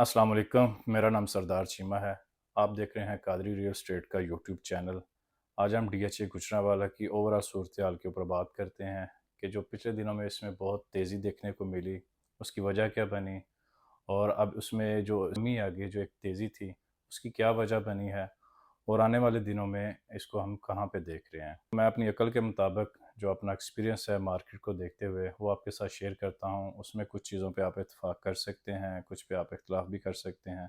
अस्सलाम वालेकुम। मेरा नाम सरदार चीमा है। आप देख रहे हैं कादरी रियल एस्टेट का यूट्यूब चैनल। आज हम डीएचए गुजरांवाला की ओवरऑल सूरत-ए-हाल के ऊपर बात करते हैं कि जो पिछले दिनों में इसमें बहुत तेज़ी देखने को मिली, उसकी वजह क्या बनी और अब उसमें जो कमी आ गई, जो एक तेज़ी थी, उसकी क्या वजह बनी है और आने वाले दिनों में इसको हम कहाँ पे देख रहे हैं। मैं अपनी अकल के मुताबिक जो अपना एक्सपीरियंस है मार्केट को देखते हुए वो आपके साथ शेयर करता हूँ। उसमें कुछ चीज़ों पे आप इत्तेफाक कर सकते हैं, कुछ पे आप इख्तिलाफ भी कर सकते हैं।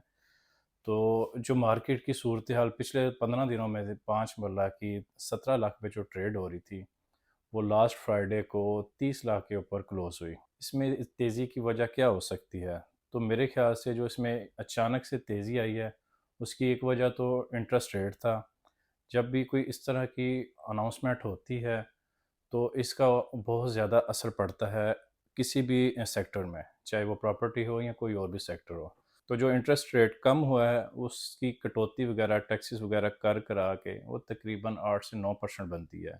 तो जो मार्केट की सूरत हाल पिछले 15 दिनों में से 5 मरला की 17 लाख पे जो ट्रेड हो रही थी, वो लास्ट फ्राइडे को 30 लाख के ऊपर क्लोज़ हुई। इसमें इस तेज़ी की वजह क्या हो सकती है? तो मेरे ख़्याल से जो इसमें अचानक से तेज़ी आई है, उसकी एक वजह तो इंटरेस्ट रेट था। जब भी कोई इस तरह की अनाउंसमेंट होती है, तो इसका बहुत ज़्यादा असर पड़ता है किसी भी सेक्टर में, चाहे वो प्रॉपर्टी हो या कोई और भी सेक्टर हो। तो जो इंटरेस्ट रेट कम हुआ है, उसकी कटौती वगैरह, टैक्सेस वगैरह कर करा के वो तकरीबन 8 से 9% बनती है।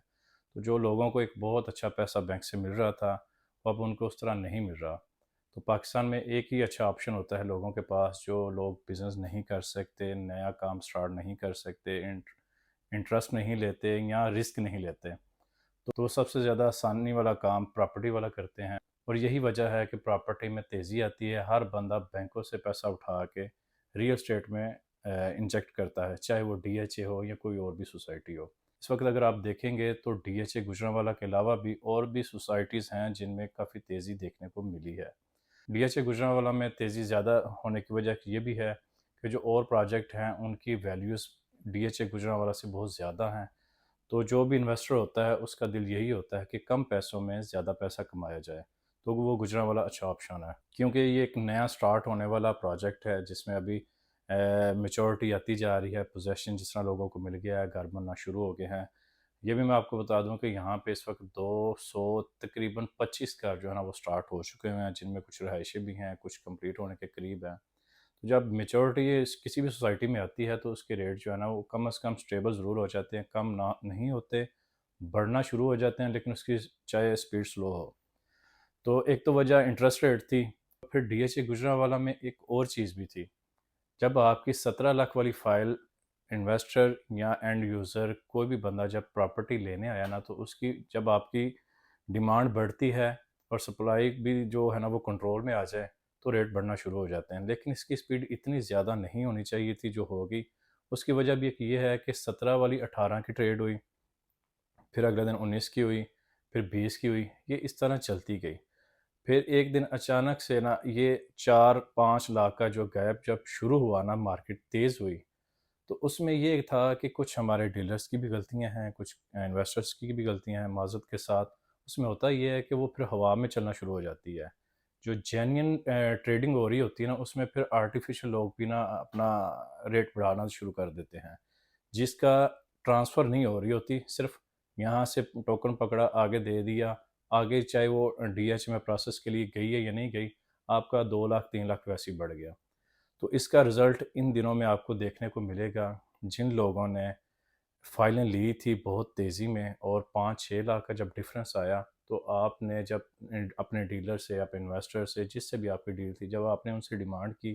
तो जो लोगों को एक बहुत अच्छा पैसा बैंक से मिल रहा था, वो अब उनको उस तरह नहीं मिल रहा। तो पाकिस्तान में एक ही अच्छा ऑप्शन होता है लोगों के पास, जो लोग बिज़नेस नहीं कर सकते, नया काम स्टार्ट नहीं कर सकते, इंटरेस्ट नहीं लेते या रिस्क नहीं लेते। तो सबसे ज़्यादा आसानी वाला काम प्रॉपर्टी वाला करते हैं और यही वजह है कि प्रॉपर्टी में तेज़ी आती है। हर बंदा बैंकों से पैसा उठा के रियल एस्टेट में इंजेक्ट करता है, चाहे वो डीएचए हो या कोई और भी सोसाइटी हो। इस वक्त अगर आप देखेंगे तो डीएचए गुजरांवाला के अलावा भी और भी सोसाइटीज़ हैं जिनमें काफ़ी तेज़ी देखने को मिली है। डीएचए गुजरांवाला में तेज़ी ज़्यादा होने की वजह ये भी है कि जो और प्रोजेक्ट हैं उनकी वैल्यूज़ डीएचए गुजरांवाला से बहुत ज़्यादा हैं। तो जो भी इन्वेस्टर होता है उसका दिल यही होता है कि कम पैसों में ज़्यादा पैसा कमाया जाए, तो वो गुजरांवाला अच्छा ऑप्शन है। क्योंकि ये एक नया स्टार्ट होने वाला प्रोजेक्ट है जिसमें अभी मैच्योरिटी आती जा रही है, पोज़ेशन जिस तरह लोगों को मिल गया है, घर बनना शुरू हो गए हैं। ये भी मैं आपको बता दूँ कि यहाँ पे इस वक्त 200 तकरीबन 25 घर जो है ना वो स्टार्ट हो चुके हुए हैं, जिनमें कुछ रहायशें भी हैं, कुछ कंप्लीट होने के करीब हैं। तो जब मैच्योरिटी किसी भी सोसाइटी में आती है तो उसके रेट जो है ना वो कम से कम स्टेबल ज़रूर हो जाते हैं, कम ना नहीं होते, बढ़ना शुरू हो जाते हैं, लेकिन उसकी चाहे स्पीड स्लो हो। तो एक तो वजह इंटरेस्ट रेट थी, फिर डीएचए गुजरांवाला में एक और चीज़ भी थी। जब आपकी 17 लाख वाली फ़ाइल इन्वेस्टर या एंड यूज़र कोई भी बंदा जब प्रॉपर्टी लेने आया ना, तो उसकी जब आपकी डिमांड बढ़ती है और सप्लाई भी जो है ना वो कंट्रोल में आ जाए, तो रेट बढ़ना शुरू हो जाते हैं। लेकिन इसकी स्पीड इतनी ज़्यादा नहीं होनी चाहिए थी जो होगी। उसकी वजह भी एक ये है कि 17 वाली 18 की ट्रेड हुई, फिर अगले दिन 19 की हुई, फिर 20 की हुई, ये इस तरह चलती गई। फिर एक दिन अचानक से ना ये 4-5 लाख का जो गैप जब शुरू हुआ ना, मार्केट तेज़ हुई, तो उसमें ये था कि कुछ हमारे डीलर्स की भी गलतियाँ हैं, कुछ इन्वेस्टर्स की भी गलतियाँ हैं माज़रत के साथ। उसमें होता ये है कि वो फिर हवा में चलना शुरू हो जाती है। जो जेन्युइन ट्रेडिंग हो रही होती है ना, उसमें फिर आर्टिफ़िशियल लोग भी ना अपना रेट बढ़ाना शुरू कर देते हैं। जिसका ट्रांसफ़र नहीं हो रही होती, सिर्फ़ यहाँ से टोकन पकड़ा, आगे दे दिया, आगे चाहे वो डीएच में प्रोसेस के लिए गई है या नहीं गई, आपका 2 लाख 3 लाख वैसे ही बढ़ गया। तो इसका रिज़ल्ट इन दिनों में आपको देखने को मिलेगा। जिन लोगों ने फ़ाइलें ली थी बहुत तेज़ी में और 5-6 लाख का जब डिफ़रेंस आया, तो आपने जब अपने डीलर से, अपने इन्वेस्टर से, जिससे भी आपकी डील थी, जब आपने उनसे डिमांड की,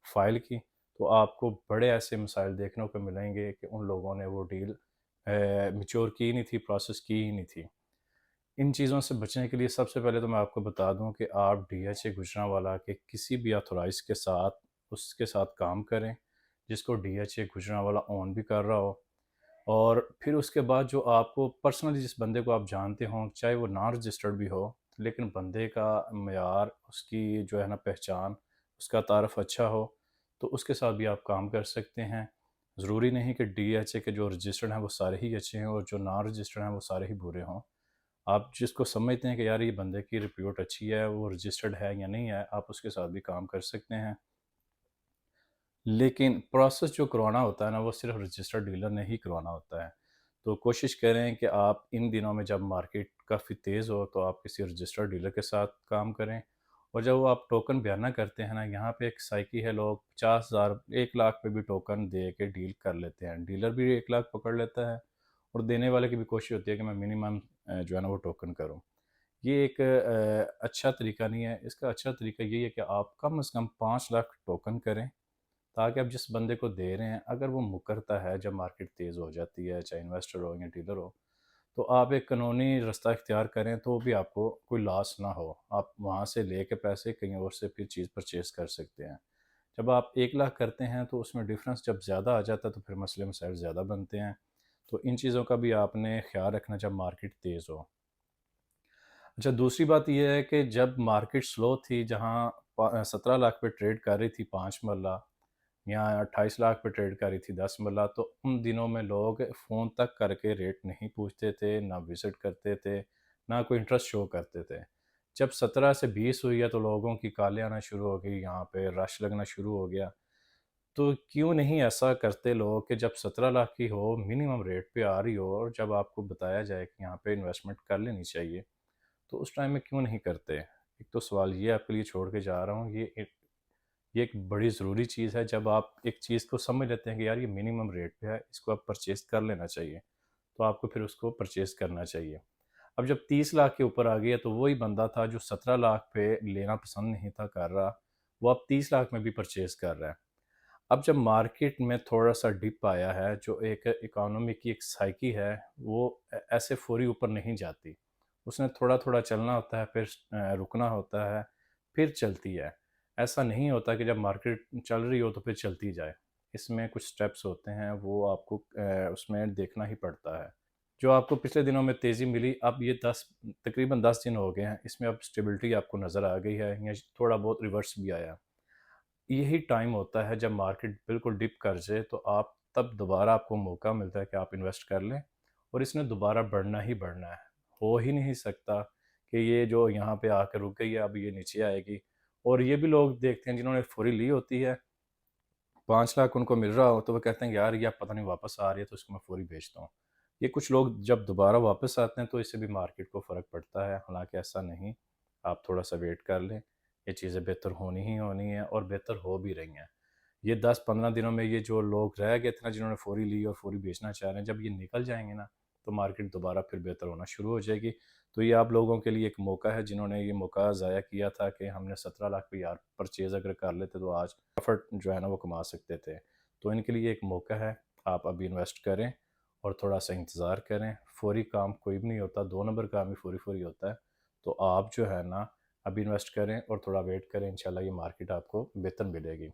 फ़ाइल की, तो आपको बड़े ऐसे मसाइल देखने को मिलेंगे कि उन लोगों ने वो डील मैच्योर की नहीं थी, प्रोसेस की ही नहीं थी। इन चीज़ों से बचने के लिए सबसे पहले तो मैं आपको बता दूँ कि आप डीएचए गुजरांवाला के किसी भी ऑथराइज़ के साथ उसके साथ काम करें, जिसको डीएचए गुजरांवाला ओन भी कर रहा हो। और फिर उसके बाद जो आपको पर्सनली जिस बंदे को आप जानते हों, चाहे वो नॉन रजिस्टर्ड भी हो, लेकिन बंदे का मयार, उसकी जो है ना पहचान, उसका तारफ़ अच्छा हो, तो उसके साथ भी आप काम कर सकते हैं। ज़रूरी नहीं कि डीएचए के जो रजिस्टर्ड हैं वो सारे ही अच्छे हों और जो नॉन रजिस्टर्ड हैं वो सारे ही बुरे हों। आप जिसको समझते हैं कि यार ये बंदे की रिप्यूट अच्छी है, वो रजिस्टर्ड है या नहीं है, आप उसके साथ भी काम कर सकते हैं। लेकिन प्रोसेस जो करवाना होता है ना, वो सिर्फ़ रजिस्टर्ड डीलर ने ही करवाना होता है। तो कोशिश करें कि आप इन दिनों में जब मार्केट काफ़ी तेज़ हो, तो आप किसी रजिस्टर्ड डीलर के साथ काम करें। और जब वो आप टोकन बयाना करते हैं ना, यहाँ पे एक साइकी है, लोग 50,000, 1 लाख पे भी टोकन दे के डील कर लेते हैं। डीलर भी 1 लाख पकड़ लेता है और देने वाले की भी कोशिश होती है कि मैं मिनिमम जो है ना वो टोकन करूँ। ये एक अच्छा तरीका नहीं है। इसका अच्छा तरीका यही है कि आप कम से कम 5 लाख टोकन करें, ताकि आप जिस बंदे को दे रहे हैं, अगर वो मुकरता है जब मार्केट तेज़ हो जाती है, चाहे इन्वेस्टर हो या डीलर हो, तो आप एक कानूनी रास्ता इख्तियार करें तो भी आपको कोई लॉस ना हो। आप वहाँ से लेके पैसे कहीं और से फिर चीज़ परचेज़ कर सकते हैं। जब आप 1 लाख करते हैं तो उसमें डिफ़रेंस जब ज़्यादा आ जाता है तो फिर मसले मसाइल ज़्यादा बनते हैं। तो इन चीज़ों का भी आपने ख़्याल रखना जब मार्केट तेज़ हो। अच्छा, दूसरी बात ये है कि जब मार्केट स्लो थी, जहाँ 17 लाख पे ट्रेड कर रही थी 5 मरला या 28 लाख पे ट्रेड कर रही थी 10 मरला, तो उन दिनों में लोग फ़ोन तक करके रेट नहीं पूछते थे, ना विज़िट करते थे, ना कोई इंटरेस्ट शो करते थे। जब 17 से 20 हुई है तो लोगों की कॉलें आना शुरू हो गई, यहाँ पे रश लगना शुरू हो गया। तो क्यों नहीं ऐसा करते लोग कि जब 17 लाख की हो, मिनिमम रेट पे आ रही हो और जब आपको बताया जाए कि यहाँ पे इन्वेस्टमेंट कर लेनी चाहिए, तो उस टाइम में क्यों नहीं करते? एक तो सवाल ये आपके लिए छोड़ के जा रहा हूँ, ये एक बड़ी ज़रूरी चीज़ है। जब आप एक चीज़ को समझ लेते हैं कि यार ये मिनिमम रेट पे है, इसको आप परचेज़ कर लेना चाहिए, तो आपको फिर उसको परचेज़ करना चाहिए। अब जब 30 लाख के ऊपर आ गया तो वही बंदा था जो 17 लाख पे लेना पसंद नहीं था कर रहा, वो अब 30 लाख में भी परचेज़ कर रहा है। अब जब मार्केट में थोड़ा-सा डिप आया है, जो एक इकोनॉमी की एक साइकी है, वो ऐसे फ़ौरी ऊपर नहीं जाती। उसने थोड़ा-थोड़ा चलना होता है, फिर रुकना होता है, फिर चलती है। ऐसा नहीं होता कि जब मार्केट चल रही हो तो फिर चलती जाए। इसमें कुछ स्टेप्स होते हैं, वो आपको उसमें देखना ही पड़ता है। जो आपको पिछले दिनों में तेज़ी मिली, अब ये 10 तकरीबन 10 दिन हो गए हैं, इसमें अब स्टेबिलिटी आपको नज़र आ गई है या थोड़ा बहुत रिवर्स भी आया। यही टाइम होता है जब मार्केट बिल्कुल डिप कर जाए, तो आप तब दोबारा आपको मौका मिलता है कि आप इन्वेस्ट कर लें और इसने दोबारा बढ़ना ही बढ़ना है। हो ही नहीं सकता कि ये जो यहाँ पे आकर रुक गई है, अब ये नीचे आएगी। और ये भी लोग देखते हैं जिन्होंने फुरी ली होती है, 5 लाख उनको मिल रहा हो तो वो कहते हैं कि यार ये अब पता नहीं वापस आ रही है तो इसको मैं फौरी बेचता हूँ। ये कुछ लोग जब दोबारा वापस आते हैं तो इससे भी मार्केट को फ़र्क पड़ता है, हालाँकि ऐसा नहीं, आप थोड़ा-सा वेट कर लें, ये चीज़ें बेहतर होनी ही होनी हैं और बेहतर हो भी रही हैं। ये 10-15 दिनों में ये जो लोग रह गए थे ना जिन्होंने फौरी ली और फौरी बेचना चाह रहे हैं, जब ये निकल जाएँगे ना, तो मार्केट दोबारा फिर बेहतर होना शुरू हो जाएगी। तो ये आप लोगों के लिए एक मौका है जिन्होंने ये मौका ज़ाया किया था कि हमने 17 लाख पे यार परचेज़ अगर कर लेते तो आज प्रॉफ़िट जो है ना वो कमा सकते थे। तो इनके लिए एक मौका है, आप अभी इन्वेस्ट करें और थोड़ा-सा इंतज़ार करें। फ़ौरी काम कोई भी नहीं होता, 2 नंबर काम ही फ़ौरी-फ़ौरी होता है। तो आप जो है ना अभी इन्वेस्ट करें और थोड़ा वेट करें, इंशाल्लाह ये मार्केट आपको बेहतर मिलेगी।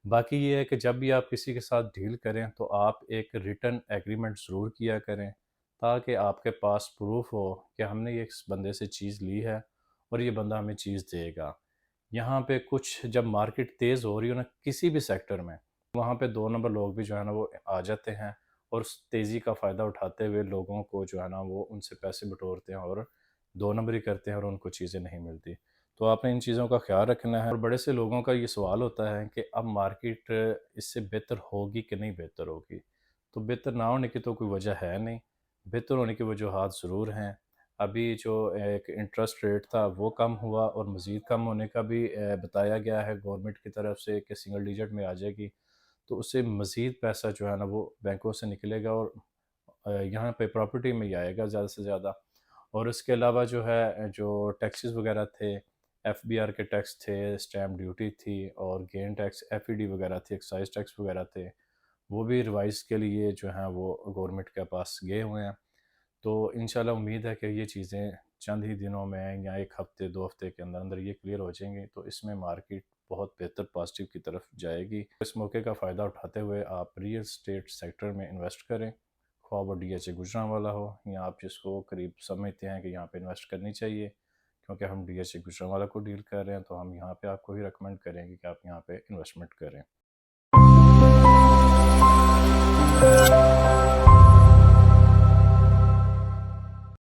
बाकी ये है कि जब भी आप किसी के साथ डील करें तो आप एक रिटन एग्रीमेंट ज़रूर किया करें, ताकि आपके पास प्रूफ़ हो कि हमने ये इस बंदे से चीज़ ली है और ये बंदा हमें चीज़ देगा। यहाँ पे कुछ जब मार्केट तेज़ हो रही हो ना किसी भी सेक्टर में, वहाँ पे 2 नंबर लोग भी जो है ना वो आ जाते हैं और उस तेज़ी का फ़ायदा उठाते हुए लोगों को जो है ना वो उनसे पैसे बटोरते हैं और 2 नंबरी करते हैं और उनको चीज़ें नहीं मिलती। तो आपने इन चीज़ों का ख़्याल रखना है और बड़े से लोगों का ये सवाल होता है कि अब मार्केट इससे बेहतर होगी कि नहीं बेहतर होगी? तो बेहतर ना होने की तो कोई वजह है नहीं, बेहतर होने की वजूहात ज़रूर हैं। अभी जो एक इंटरेस्ट रेट था वो कम हुआ और मज़ीद कम होने का भी बताया गया है गवर्नमेंट की तरफ से कि सिंगल डिजिट में आ जाएगी। तो उससे मज़ीद पैसा जो है ना वो बैंकों से निकलेगा और यहाँ पे प्रॉपर्टी में ही आएगा ज़्यादा से ज़्यादा। और उसके अलावा जो है जो टैक्सेस वगैरह थे, एफबीआर के टैक्स थे, स्टैम्प ड्यूटी थी और गेन टैक्स, एफईडी वगैरह थी, एक्साइज़ टैक्स वगैरह थे, वो भी रिवाइज़ के लिए जो हैं वो गवर्नमेंट के पास गए हुए हैं। तो इंशाल्लाह उम्मीद है कि ये चीज़ें चंद ही दिनों में या 1 हफ़्ते 2 हफ़्ते के अंदर-अंदर ये क्लियर हो जाएँगी, तो इसमें मार्केट बहुत बेहतर पॉज़िटिव की तरफ जाएगी। इस मौके का फ़ायदा उठाते हुए आप रियल एस्टेट सेक्टर में इन्वेस्ट करें, ख्वाह वो डीएचए गुजरांवाला हो या आप जिसको करीब समझते हैं कि यहाँ पे इन्वेस्ट करनी चाहिए। क्योंकि हम डीएचए गुजरांवाला को डील कर रहे हैं, तो हम यहाँ पे आपको ही रिकमेंड करेंगे कि आप यहाँ पे इन्वेस्टमेंट करें।